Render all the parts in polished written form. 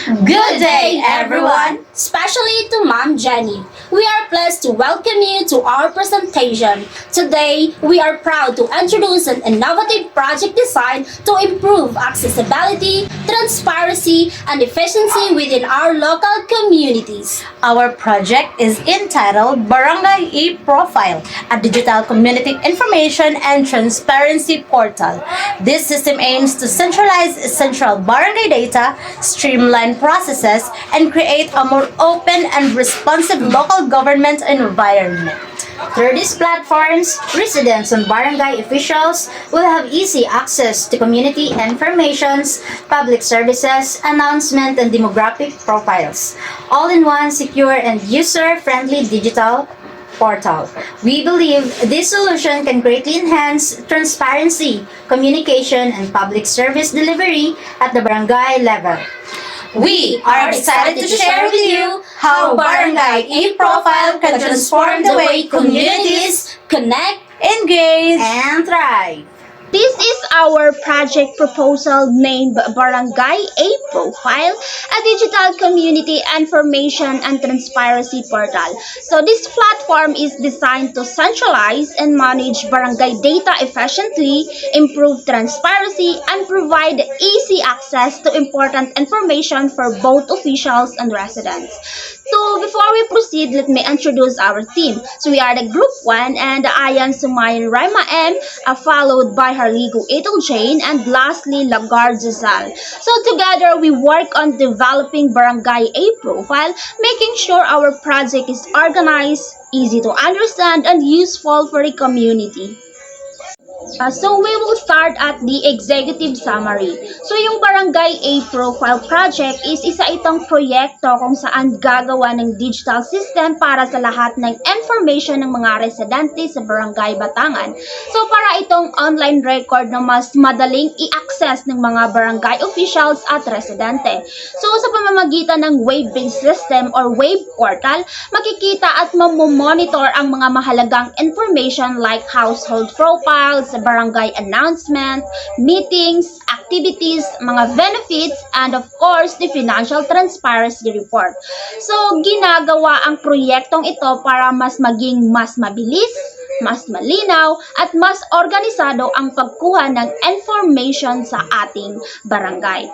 Good day, everyone! Especially to Ma'am Jenny. We are pleased to welcome you to our presentation. Today, we are proud to introduce an innovative project designed to improve accessibility, transparency, and efficiency within our local communities. Our project is entitled Barangay E-Profile, a digital community information and transparency portal. This system aims to centralize essential barangay data, streamline processes, and create a more open and responsive local government environment. Through these platforms, residents and barangay officials will have easy access to community informations, public services, announcement, and demographic profiles, all in one secure and user-friendly digital portal. We believe this solution can greatly enhance transparency, communication, and public service delivery at the barangay level. We are excited to share with you how Barangay E-Profile can transform the way communities Connect. engage. And thrive. This is our project proposal named Barangay E-Profile, a digital community information and transparency portal. So this platform is designed to centralize and manage barangay data efficiently, improve transparency, and provide easy access to important information for both officials and residents. So before we proceed, let me introduce our team. So we are the Group 1 and I am Sumayan Raima M, followed by Harligo Ito Jane, and lastly Lagarde Zazal. So together we work on developing Barangay E-Profile, making sure our project is organized, easy to understand, and useful for the community. So we will start at the executive summary. So yung Barangay E-Profile project is isa itong proyekto kung saan gagawa ng digital system para sa lahat ng information ng mga residente sa Barangay Batangan. So para itong online record na mas madaling i-access ng mga barangay officials at residente. So sa pamamagitan ng web-based system or web portal, makikita at mamomonitor ang mga mahalagang information like household profiles, barangay announcement, meetings, activities, mga benefits, and of course, the financial transparency report. So, ginagawa ang proyektong ito para mas maging mas mabilis, mas malinaw, at mas organisado ang pagkuha ng information sa ating barangay.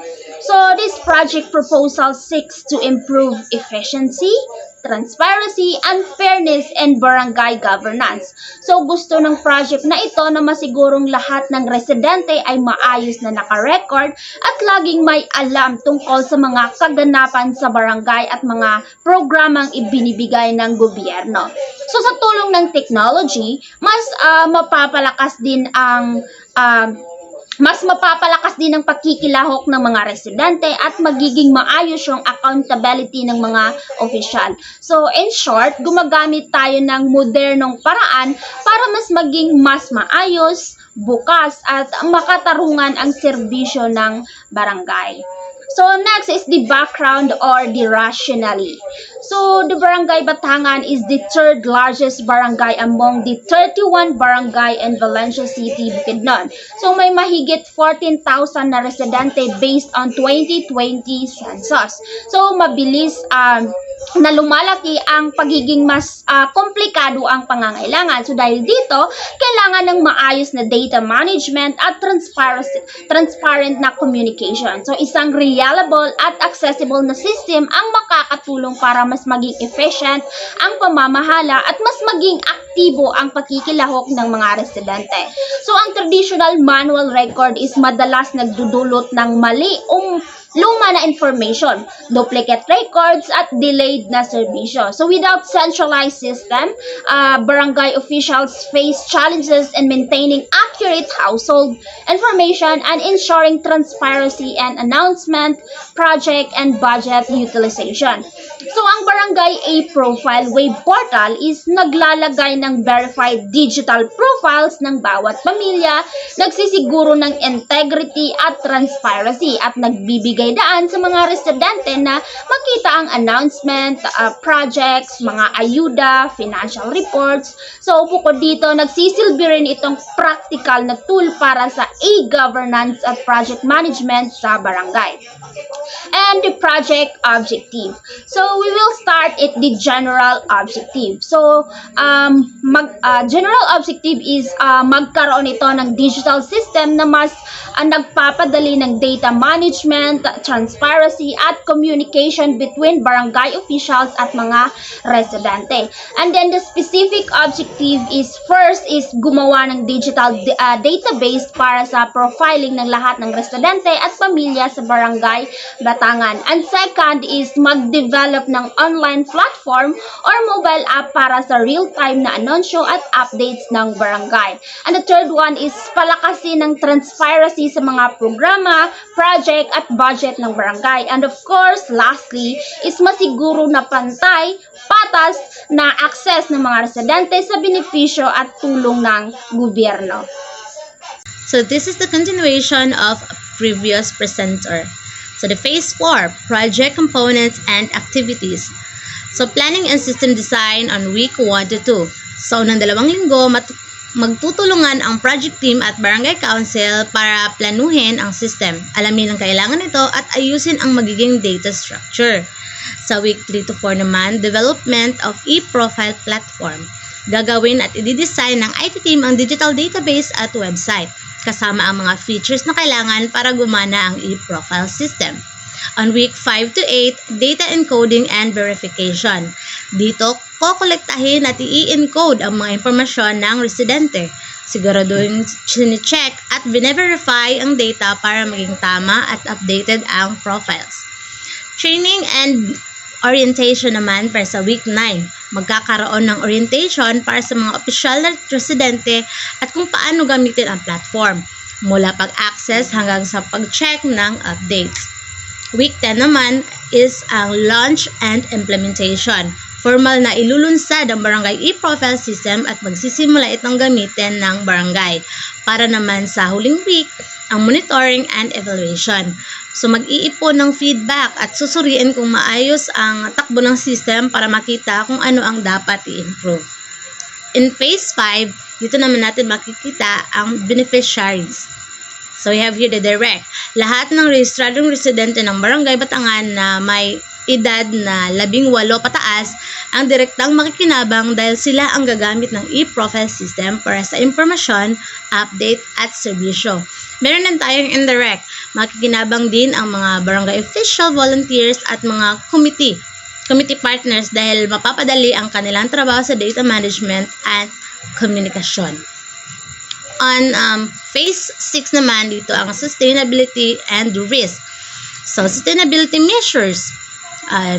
So, this project proposal seeks to improve efficiency, transparency, and fairness in barangay governance. So, gusto ng project na ito na masigurong lahat ng residente ay maayos na nakarecord at laging may alam tungkol sa mga kaganapan sa barangay at mga programang ibinibigay ng gobyerno. So, sa tulong ng technology, mas mapapalakas din ang pakikilahok ng mga residente at magiging maayos yung accountability ng mga opisyal. So, in short, gumagamit tayo ng modernong paraan para mas maging mas maayos, bukas at makatarungan ang serbisyo ng barangay. So, next is the background or the rationale. So, the Barangay Batangan is the third largest barangay among the 31 barangay in Valencia City, Bukidnon. So, may mahigit 14,000 na residente based on 2020 census. So, mabilis na lumalaki ang pagiging mas komplikado ang pangangailangan. So, dahil dito, kailangan ng maayos na data management at transparent na communication. So, isang reliable at accessible na system ang makakatulong para mas maging efficient ang pamamahala at mas maging aktibo ang pakikilahok ng mga residente. So, ang traditional manual record is madalas nagdudulot ng mali o luma na information, duplicate records, at delayed na serbisyo. So, without centralized system, barangay officials face challenges in maintaining accurate household information and ensuring transparency and announcement, project, and budget utilization. So, ang Barangay E-Profile web portal is naglalagay ng verified digital profiles ng bawat pamilya, nagsisiguro ng integrity at transparency, at nagbibigay daan naman sa mga residente na makita ang announcement, projects, mga ayuda, financial reports. So, bukod dito, nagsisilbi rin itong practical na tool para sa e-governance at project management sa barangay. And the project objective. So, we will start at the general objective. So, general objective is magkaroon ito ng digital system na mas nagpapadali ng data management, transparency, at communication between barangay officials at mga residente. And then the specific objective is first is gumawa ng digital database para sa profiling ng lahat ng residente at pamilya sa barangay Batangan. And second is mag-develop ng online platform or mobile app para sa real-time na anunsyo at updates ng barangay. And the third one is palakasin ng transparency sa mga programa, project at budget ng barangay. And of course, lastly, is masiguro na pantay, patas na access ng mga residente sa benepisyo at tulong ng gobyerno. So this is the continuation of previous presenter. So the phase 4, project components and activities. So planning and system design on week 1 to 2. So unang 2 linggo, magtutulungan ang project team at barangay council para planuhin ang system, alamin ang kailangan nito at ayusin ang magiging data structure. Sa week 3 to 4 naman, development of e-profile platform. Gagawin at i-design ng IT team ang digital database at website, kasama ang mga features na kailangan para gumana ang e-profile system. On week 5 to 8, data encoding and verification. Dito, kokolektahin at i-encode ang mga impormasyon ng residente. Siguraduhin sine-check at bine-verify ang data para maging tama at updated ang profiles. Training and orientation naman para sa week 9. Magkakaroon ng orientation para sa mga opisyal at residente at kung paano gamitin ang platform, mula pag-access hanggang sa pag-check ng updates. Week 10 naman is ang launch and implementation. Formal na ilulunsad ang barangay e-profile system at magsisimula itong gamitin ng barangay. Para naman sa huling week, ang monitoring and evaluation. So mag-iipon ng feedback at susuriin kung maayos ang takbo ng system para makita kung ano ang dapat i-improve. In phase 5, dito naman natin makikita ang beneficiaries. So we have here the direct. Lahat ng rehistradong residente ng barangay Batangan na may edad na 18 pataas ang direktang makikinabang dahil sila ang gagamit ng e-profile system para sa impormasyon, update at serbisyo. Meron din tayong indirect. Makikinabang din ang mga barangay official, volunteers at mga committee partners dahil mapapadali ang kanilang trabaho sa data management at komunikasyon. On phase 6 naman dito ang sustainability and risk. So sustainability measures.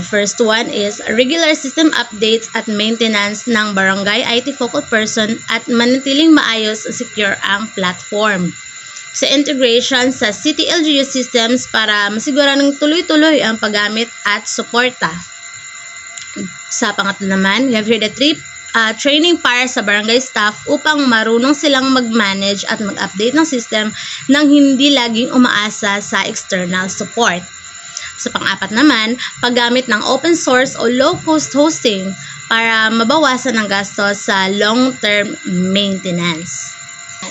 First one is regular system updates at maintenance ng barangay IT focal person at manatiling maayos at secure ang platform. Sa integration sa city LGU systems para masigura ng tuloy-tuloy ang paggamit at suporta. Sa pangatlo naman, we have here the training para sa barangay staff upang marunong silang mag-manage at mag-update ng system nang hindi laging umaasa sa external support. Sa pang-apat naman, paggamit ng open source o low-cost hosting para mabawasan ang gastos sa long-term maintenance.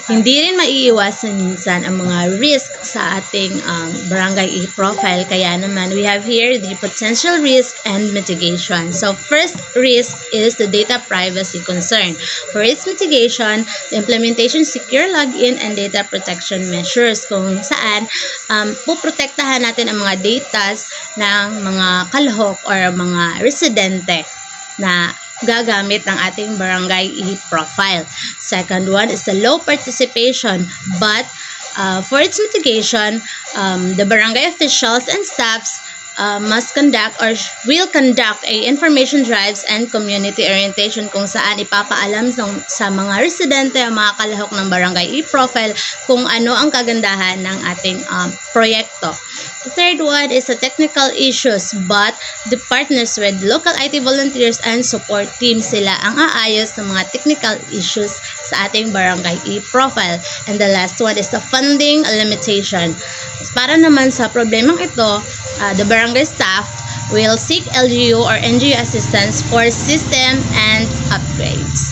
Hindi rin maiiwasan minsan ang mga risk sa ating barangay e-profile. Kaya naman, we have here the potential risk and mitigation. So, first risk is the data privacy concern. For its mitigation, the implementation secure login and data protection measures kung saan puprotektahan natin ang mga data ng mga kalahok or mga residente na gagamit ng ating barangay e-profile. Second one is the low participation, but for its mitigation, the barangay officials and staffs must conduct or will conduct a information drives and community orientation kung saan ipapaalam sa mga residente ang mga kalahok ng barangay e-profile kung ano ang kagandahan ng ating proyekto. The third one is the technical issues, but the partners with local IT volunteers and support teams sila ang aayos ng mga technical issues sa ating barangay e-profile. And the last one is the funding limitation. Para naman sa problemang ito, The barangay staff will seek LGU or NGU assistance for system and upgrades.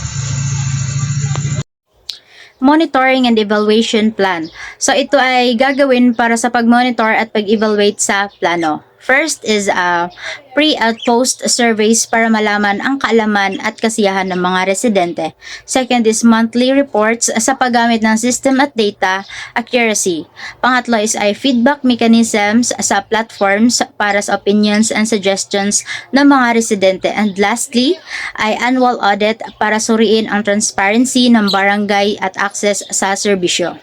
Monitoring and evaluation plan. So ito ay gagawin para sa pag-monitor at pag-evaluate sa plano. First is pre at post surveys para malaman ang kaalaman at kasiyahan ng mga residente. Second is monthly reports sa paggamit ng system at data accuracy. Pangatlo is ay feedback mechanisms sa platforms para sa opinions and suggestions ng mga residente. And lastly ay annual audit para suriin ang transparency ng barangay at access sa serbisyo.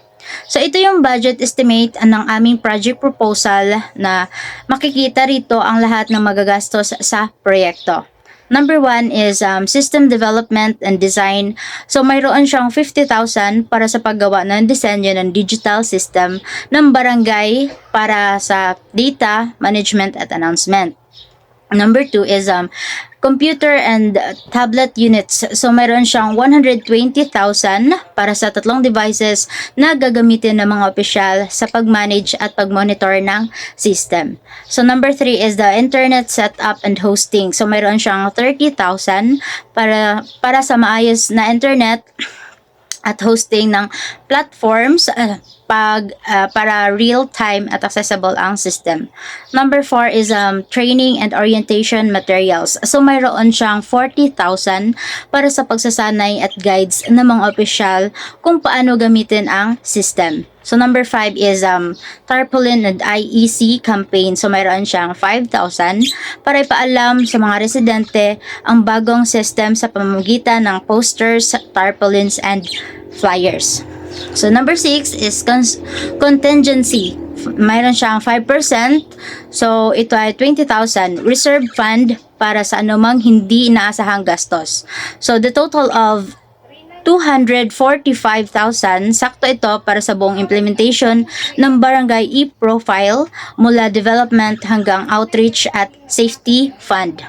So ito yung budget estimate ng aming project proposal na makikita rito ang lahat ng magagastos sa proyekto. Number 1 is system development and design. So mayroon siyang 50,000 para sa paggawa ng disenyo ng digital system ng barangay para sa data management at announcement. Number 2 is computer and tablet units. So mayroon siyang 120,000 para sa 3 devices na gagamitin ng mga opisyal sa pag-manage at pag-monitor ng system. So number 3 is the internet setup and hosting. So mayroon siyang 30,000 para sa maayos na internet at hosting ng platforms para real-time at accessible ang system. Number 4 is training and orientation materials. So mayroon siyang 40,000 para sa pagsasanay at guides ng mga opisyal kung paano gamitin ang system. So number 5 is tarpaulin and IEC campaign. So mayroon siyang 5,000 para ipaalam sa mga residente ang bagong system sa pamamagitan ng posters, tarpaulins, and flyers. So number 6 is contingency. Mayroon siyang 5%. So ito ay 20,000 reserve fund para sa anumang hindi inaasahang gastos. So the total of 245,000, sakto ito para sa buong implementation ng Barangay e-Profile mula development hanggang outreach at safety fund.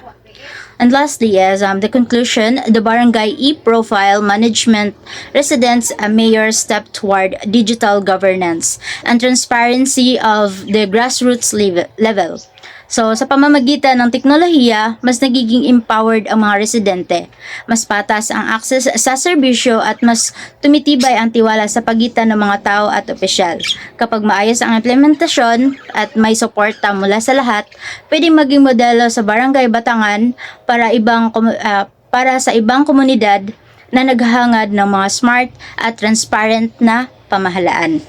And lastly is the conclusion, the Barangay e-Profile Management Residents Mayor's step toward digital governance and transparency of the grassroots level. So, sa pamamagitan ng teknolohiya, mas nagiging empowered ang mga residente. Mas patas ang access sa serbisyo at mas tumitibay ang tiwala sa pagitan ng mga tao at opisyal. Kapag maayos ang implementasyon at may suporta mula sa lahat, pwedeng maging modelo sa Barangay Batangan para sa ibang komunidad na naghahangad ng mga smart at transparent na pamahalaan.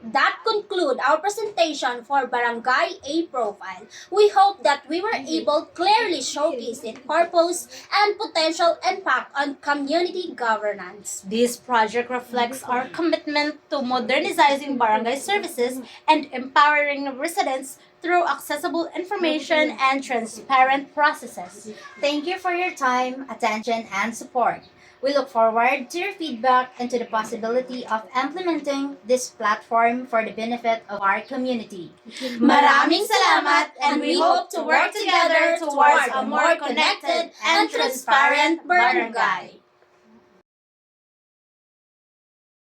That conclude our presentation for Barangay A-Profile. We hope that we were able to clearly showcase its purpose and potential impact on community governance. This project reflects our commitment to modernizing barangay services and empowering residents through accessible information and transparent processes. Thank you for your time, attention, and support. We look forward to your feedback and to the possibility of implementing this platform for the benefit of our community. Maraming salamat, and we hope to work together towards a more connected and transparent barangay.